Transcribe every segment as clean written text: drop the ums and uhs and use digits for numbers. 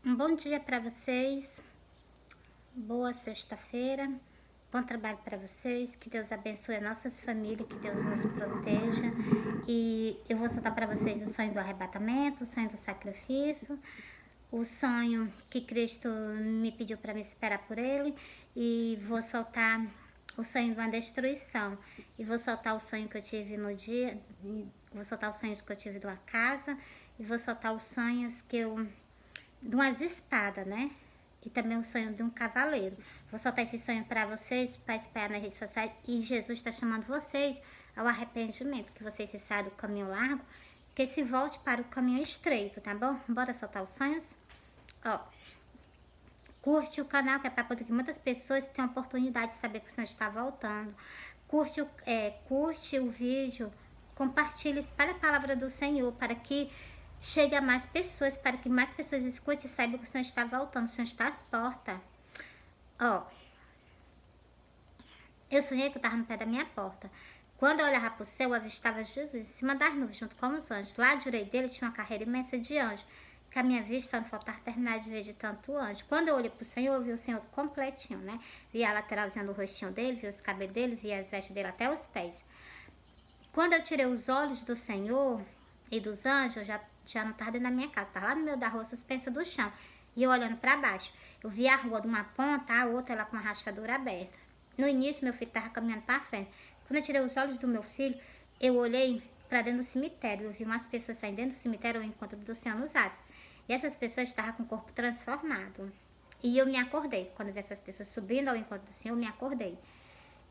Um bom dia para vocês, boa sexta-feira, bom trabalho para vocês, que Deus abençoe as nossas famílias, que Deus nos proteja. E eu vou soltar para vocês o sonho do arrebatamento, o sonho do sacrifício, o sonho que Cristo me pediu para me esperar por Ele, e vou soltar o sonho de uma destruição, e vou soltar o sonho que eu tive no dia, vou soltar os sonhos que eu tive de uma casa, e vou soltar os sonhos que eu de umas espadas, né? E também o sonho de um cavaleiro. Vou soltar esse sonho para vocês, para espalhar nas redes sociais. E Jesus está chamando vocês ao arrependimento, que vocês se saiam do caminho largo, que se volte para o caminho estreito, tá bom? Bora soltar os sonhos? Ó, curte o canal, que é para poder que muitas pessoas tenham a oportunidade de saber que o Senhor está voltando. Curte o vídeo, compartilhe, espalhe a palavra do Senhor para que chegue a mais pessoas, para que mais pessoas escutem e saibam que o Senhor está voltando, o Senhor está às portas. Ó, eu sonhei que eu estava no pé da minha porta. Quando eu olhava para o céu, eu avistava Jesus em cima das nuvens, junto com os anjos. Lá à direita dele tinha uma carreira imensa de anjos, que a minha vista só não faltava terminar de ver de tanto anjo. Quando eu olhei para o Senhor, eu vi o Senhor completinho, né? Vi a lateralzinha do rostinho dele, vi os cabelos dele, vi as vestes dele até os pés. Quando eu tirei os olhos do Senhor e dos anjos, eu já não estava dentro da minha casa, estava lá no meio da rua, suspensa do chão. E eu olhando para baixo, eu vi a rua de uma ponta a outra, ela com uma rachadura aberta. No início, meu filho estava caminhando para frente. Quando eu tirei os olhos do meu filho, eu olhei para dentro do cemitério. Eu vi umas pessoas saindo dentro do cemitério ao encontro do Senhor nos ares. E essas pessoas estavam com o corpo transformado. E eu me acordei. Quando eu vi essas pessoas subindo ao encontro do Senhor, eu me acordei.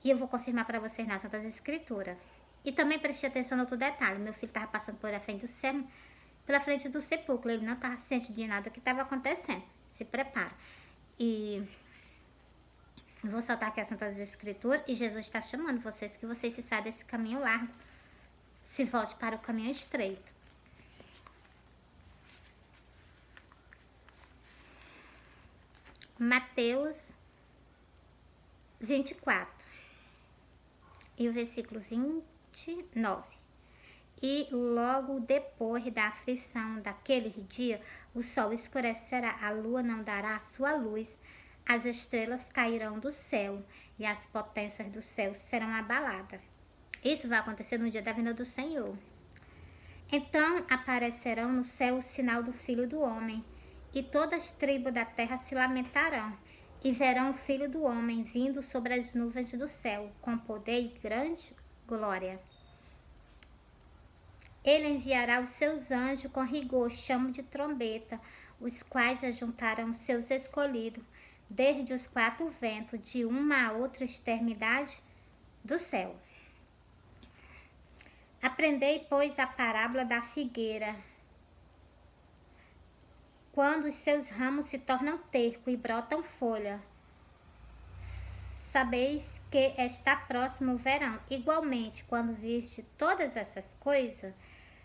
E eu vou confirmar para vocês nas Santas Escrituras. E também preste atenção no outro detalhe. Meu filho estava passando pela frente do sepulcro. Ele não estava ciente de nada que estava acontecendo. Se prepara. E vou soltar aqui as Santas Escrituras. E Jesus está chamando vocês, que vocês se saiam desse caminho largo. Se volte para o caminho estreito. Mateus 24. E o versículo 29. E logo depois da aflição daquele dia, o sol escurecerá, a lua não dará a sua luz, as estrelas cairão do céu e as potências do céu serão abaladas. Isso vai acontecer no dia da vinda do Senhor. Então aparecerão no céu o sinal do Filho do Homem, e todas as tribos da terra se lamentarão, e verão o Filho do Homem vindo sobre as nuvens do céu, com poder e grande glória. Ele enviará os seus anjos com rigor, chamo de trombeta, os quais ajuntarão os seus escolhidos, desde os quatro ventos, de uma a outra extremidade do céu. Aprendei, pois, a parábola da figueira. Quando os seus ramos se tornam tercos e brotam folha, sabeis que está próximo o verão. Igualmente, quando virdes todas essas coisas,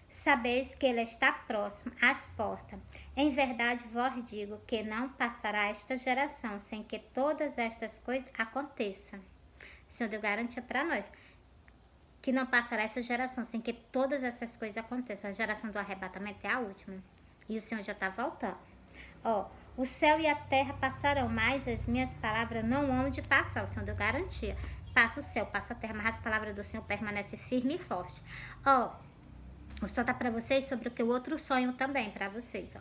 sabeis que ele está próximo às portas. Em verdade vos digo que não passará esta geração sem que todas estas coisas aconteçam. O Senhor deu garantia para nós que não passará essa geração sem que todas essas coisas aconteçam. A geração do arrebatamento é a última. E o Senhor já está voltando. Ó, o céu e a terra passarão, mas as minhas palavras não hão de passar. O Senhor deu garantia. Passa o céu, passa a terra, mas as palavras do Senhor permanecem firme e forte. Ó, vou soltar para vocês sobre o que o outro sonho também para vocês, ó.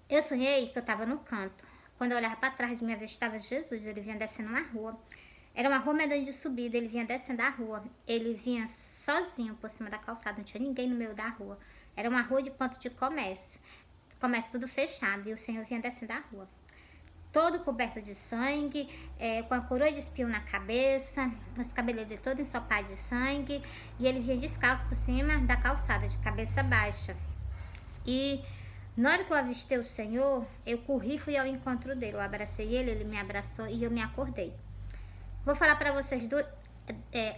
Eu sonhei que eu estava no canto. Quando eu olhava para trás de mim, eu estava Jesus. Ele vinha descendo uma rua. Era uma rua medonha de subida. Ele vinha descendo a rua. Ele vinha sozinho por cima da calçada. Não tinha ninguém no meio da rua. Era uma rua de ponto de comércio. Comércio tudo fechado. E o Senhor vinha descendo a rua. Todo coberto de sangue, com a coroa de espinho na cabeça, os cabelos dele todo ensopados de sangue, e ele vinha descalço por cima da calçada, de cabeça baixa. E na hora que eu avistei o Senhor, eu corri e fui ao encontro dele. Eu abracei ele, ele me abraçou e eu me acordei. Vou falar para vocês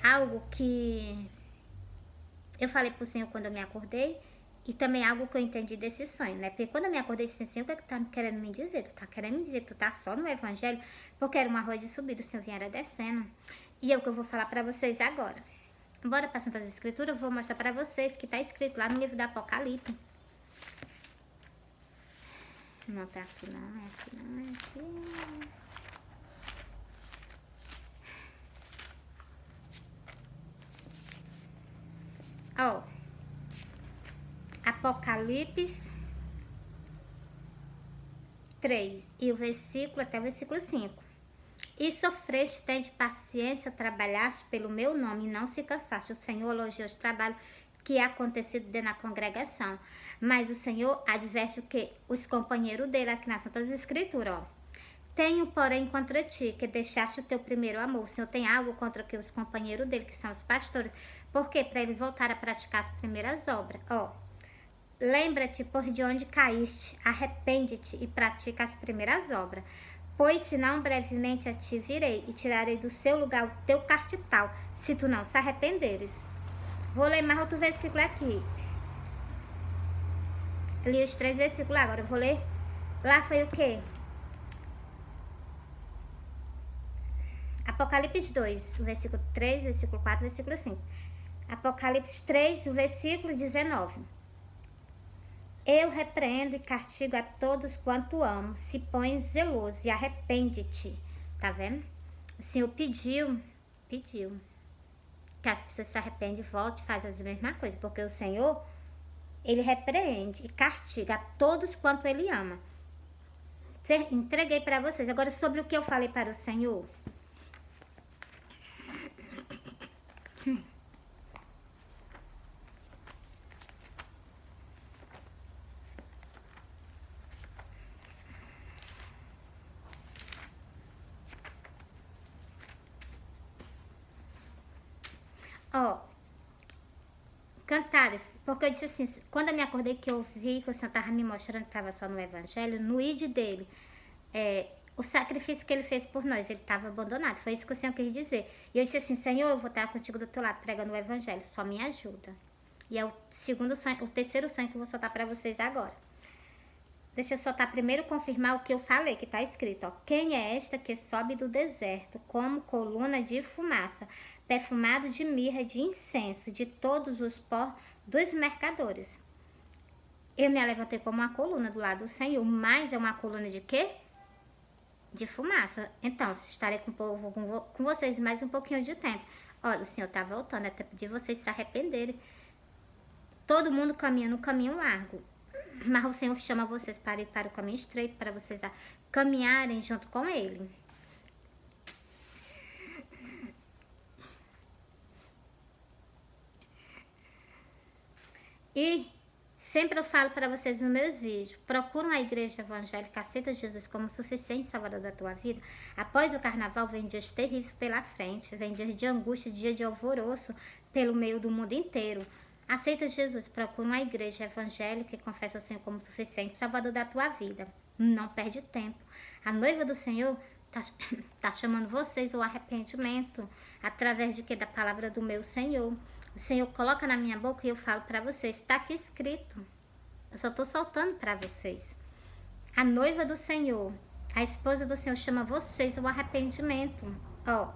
algo que eu falei pro Senhor quando eu me acordei, e também algo que eu entendi desse sonho, né? Porque quando eu me acordei, eu disse assim, o que é que tá querendo me dizer? Tu tá querendo me dizer que tu tá só no evangelho? Porque era uma rua de subida, o Senhor vinha descendo. E é o que eu vou falar pra vocês agora. Bora pra Santas Escrituras, eu vou mostrar pra vocês que tá escrito lá no livro do Apocalipse. Não tá aqui não, é aqui não, é aqui. Ó, Apocalipse 3 e o versículo até o versículo 5. E sofreste, tende paciência, trabalhaste pelo meu nome e não se cansaste. O Senhor elogia os trabalhos que é acontecido dentro da congregação. Mas o Senhor adverte o que? Os companheiros dele aqui nas Santas Escrituras, ó. Tenho, porém, contra ti, que deixaste o teu primeiro amor. O Senhor tem algo contra que os companheiros dele, que são os pastores. Por quê? Para eles voltarem a praticar as primeiras obras. Ó, lembra-te por de onde caíste, arrepende-te e pratica as primeiras obras. Pois senão brevemente a ti virei e tirarei do seu lugar o teu castital, se tu não se arrependeres. Vou ler mais outro versículo aqui. Li os 3 versículos, agora eu vou ler. Lá foi o quê? Apocalipse 2, o versículo 3, versículo 4, versículo 5. Apocalipse 3, o versículo 19. Eu repreendo e castigo a todos quanto amo, se põe zeloso e arrepende-te. Tá vendo? O Senhor pediu que as pessoas se arrependem e voltem e fazem as mesmas coisas, porque o Senhor, ele repreende e castiga a todos quanto ele ama. Entreguei para vocês. Agora, sobre o que eu falei para o Senhor. Ó, Cantares, porque eu disse assim, quando eu me acordei que eu vi que o Senhor estava me mostrando que estava só no Evangelho, no id dele, o sacrifício que ele fez por nós, ele estava abandonado, foi isso que o Senhor quis dizer. E eu disse assim, Senhor, eu vou estar contigo do teu lado pregando o Evangelho, só me ajuda. E é o segundo sonho, o terceiro sonho que eu vou soltar para vocês agora. Deixa eu soltar primeiro confirmar o que eu falei, que está escrito, ó. Quem é esta que sobe do deserto, como coluna de fumaça, perfumado de mirra, de incenso, de todos os pó dos mercadores? Eu me levantei como uma coluna do lado do Senhor, mas é uma coluna de quê? De fumaça. Então, estarei com o povo, com vocês mais um pouquinho de tempo. Olha, o Senhor está voltando, até pedir vocês se arrependerem. Todo mundo caminha no caminho largo. Mas o Senhor chama vocês para ir para o caminho estreito, para vocês caminharem junto com Ele. E sempre eu falo para vocês nos meus vídeos, procura uma igreja evangélica, aceita Jesus como suficiente salvador da tua vida. Após o carnaval vem dias terríveis pela frente, vem dias de angústia, dia de alvoroço pelo meio do mundo inteiro. Aceita Jesus, procura uma igreja evangélica e confessa o Senhor como suficiente salvador da tua vida. Não perde tempo. A noiva do Senhor tá chamando vocês ao arrependimento. Através de quê? Da palavra do meu Senhor. O Senhor coloca na minha boca e eu falo para vocês. Está aqui escrito. Eu só estou soltando para vocês. A noiva do Senhor, a esposa do Senhor chama vocês ao arrependimento. Ó,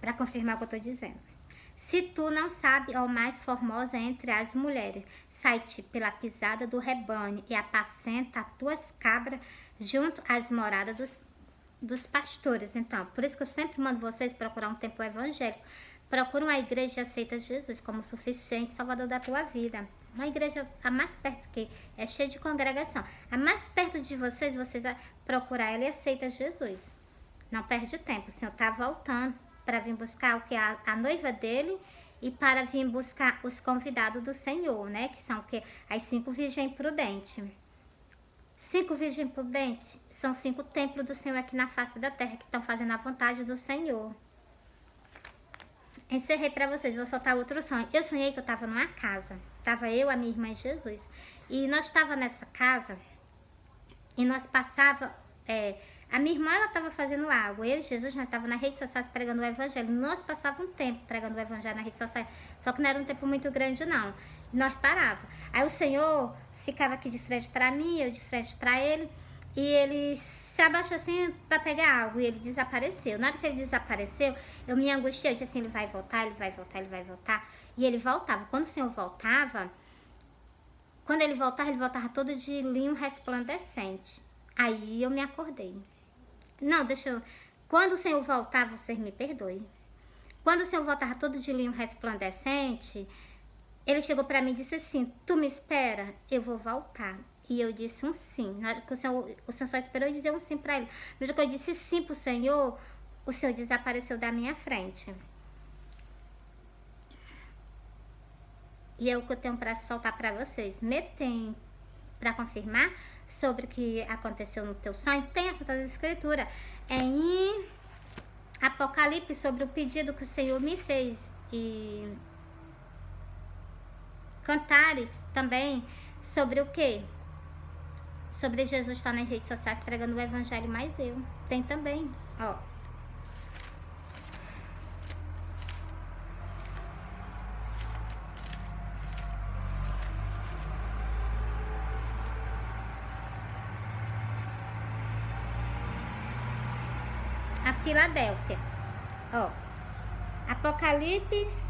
para confirmar o que eu estou dizendo. Se tu não sabe, ó mais formosa entre as mulheres, sai-te pela pisada do rebanho e apacenta as tuas cabras junto às moradas dos pastores. Então, por isso que eu sempre mando vocês procurar um templo evangélico. Procura uma igreja que aceita Jesus como suficiente salvador da tua vida. Uma igreja a mais perto que é cheia de congregação. A mais perto de vocês, vocês procurar ela e aceita Jesus. Não perde tempo, o Senhor está voltando para vir buscar o que é a noiva dele e para vir buscar os convidados do Senhor, né? Que são o que? As 5 virgens prudentes. 5 virgens prudentes são 5 templos do Senhor aqui na face da terra que estão fazendo a vontade do Senhor. Encerrei para vocês, vou soltar outro sonho. Eu sonhei que eu estava numa casa. Tava eu, a minha irmã e Jesus. E nós estava nessa casa e nós passava... a minha irmã, ela estava fazendo algo. Eu e Jesus, nós estávamos na rede social pregando o evangelho. Nós passávamos um tempo pregando o evangelho na rede social. Só que não era um tempo muito grande, não. Nós parávamos. Aí o Senhor ficava aqui de frente para mim, eu de frente para ele. E ele se abaixou assim para pegar algo. E ele desapareceu. Na hora que ele desapareceu, eu me angustiei. Eu disse assim, ele vai voltar, ele vai voltar, ele vai voltar. E ele voltava. Quando o Senhor voltava... Quando ele voltava todo de linho resplandecente. Aí eu me acordei. Não, deixa eu... Quando o Senhor voltar, vocês me perdoem. Quando o Senhor voltava todo de linho resplandecente, ele chegou para mim e disse assim, tu me espera? Eu vou voltar. E eu disse um sim. Na hora que o Senhor só esperou eu dizer um sim para ele. Na hora que eu disse sim pro Senhor, o Senhor desapareceu da minha frente. E é o que eu tenho para soltar para vocês. Mesmo tem para confirmar sobre o que aconteceu no teu sonho, tem essa toda escritura. É em Apocalipse, sobre o pedido que o Senhor me fez. E Cantares também, sobre o quê? Sobre Jesus estar nas redes sociais pregando o evangelho, mas eu. Tem também, ó. A Filadélfia, ó.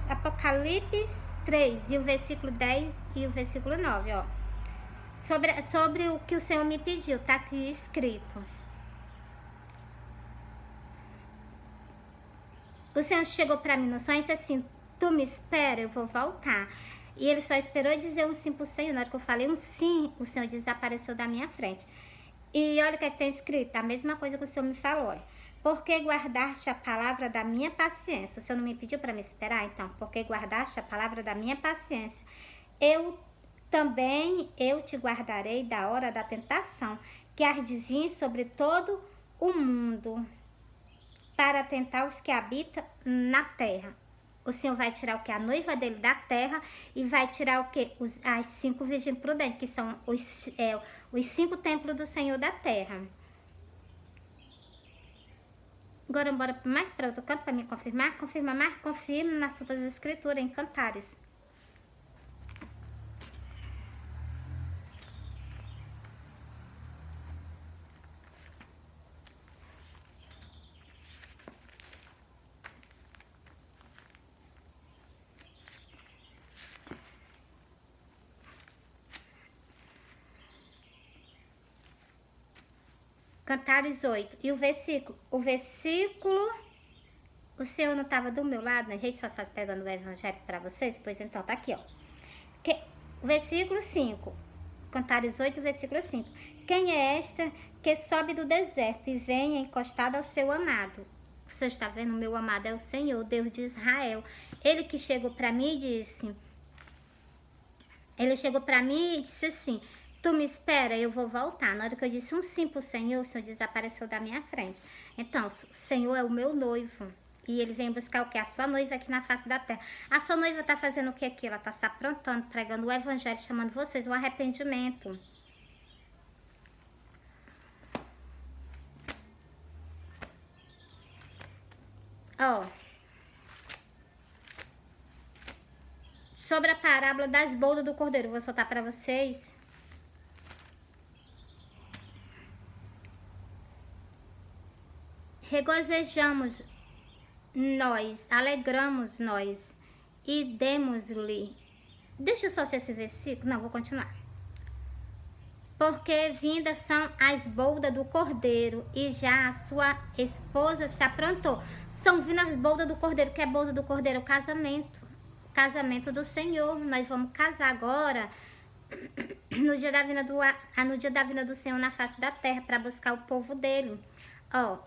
Apocalipse 3, e o versículo 10 e o versículo 9, ó. Sobre o que o Senhor me pediu, tá aqui escrito. O Senhor chegou para mim no sonho e disse assim, tu me espera, eu vou voltar. E ele só esperou dizer um sim pro Senhor. Na hora que eu falei um sim, o Senhor desapareceu da minha frente. E olha o que tem escrito, a mesma coisa que o Senhor me falou, olha. Porque guardaste a palavra da minha paciência. O Senhor não me pediu para me esperar? Então, porque guardaste a palavra da minha paciência. Eu te guardarei da hora da tentação, que há de vir sobre todo o mundo, para tentar os que habitam na terra. O Senhor vai tirar o que? A noiva dele da terra, e vai tirar o que? As 5 virgens prudentes, que são os 5 templos do Senhor da terra. Agora bora mais para outro canto para me confirmar. Confirma mais, confirma nas Santas Escrituras, em Cantares. Cantares 8. E o versículo? O Senhor não estava do meu lado nas redes sociais pegando o evangelho para vocês? Pois então, tá aqui, ó. Versículo 5. Cantares 8, versículo 5. Quem é esta que sobe do deserto e vem encostada ao seu amado? Você está vendo? O meu amado é o Senhor, Deus de Israel. Ele que chegou para mim e disse... Ele chegou para mim e disse assim... Tu me espera, eu vou voltar. Na hora que eu disse um sim pro Senhor, o Senhor desapareceu da minha frente. Então, o Senhor é o meu noivo. E ele vem buscar o quê? A sua noiva aqui na face da terra. A sua noiva tá fazendo o que aqui? Ela tá se aprontando, pregando o evangelho, chamando vocês ao arrependimento. Ó. Sobre a parábola das bodas do cordeiro, vou soltar para vocês. Regozijamos nós, alegramos nós e demos-lhe. Deixa eu só esse versículo. Não, vou continuar. Porque vindas são as bodas do cordeiro e já a sua esposa se aprontou. São vindo as bodas do cordeiro. O que é boda do cordeiro? O casamento. O casamento do Senhor. Nós vamos casar agora no dia da vinda do Senhor na face da terra para buscar o povo dele. Ó.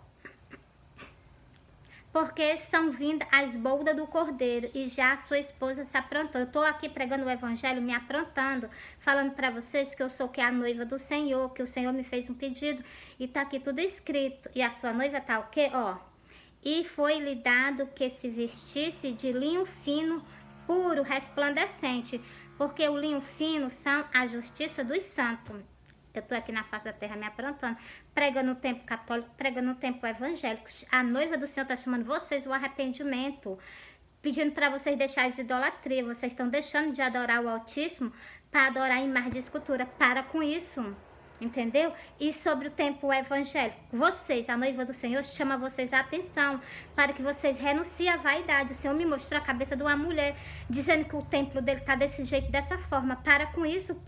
Porque são vindas as bodas do cordeiro e já a sua esposa se aprontou. Eu estou aqui pregando o evangelho, me aprontando, falando para vocês que eu sou que é a noiva do Senhor, que o Senhor me fez um pedido e tá aqui tudo escrito. E a sua noiva tá o quê? Ó. E foi-lhe dado que se vestisse de linho fino, puro, resplandecente, porque o linho fino são a justiça dos santos. Eu estou aqui na face da terra me aprontando, pregando o tempo católico, pregando o tempo evangélico. A noiva do Senhor está chamando vocês o arrependimento, pedindo para vocês deixarem as idolatrias. Vocês estão deixando de adorar o Altíssimo para adorar em imagem de escultura. Para com isso, entendeu? E sobre o tempo evangélico, vocês, a noiva do Senhor, chama vocês a atenção para que vocês renunciem à vaidade. O Senhor me mostrou a cabeça de uma mulher, dizendo que o templo dele está desse jeito, dessa forma. Para com isso.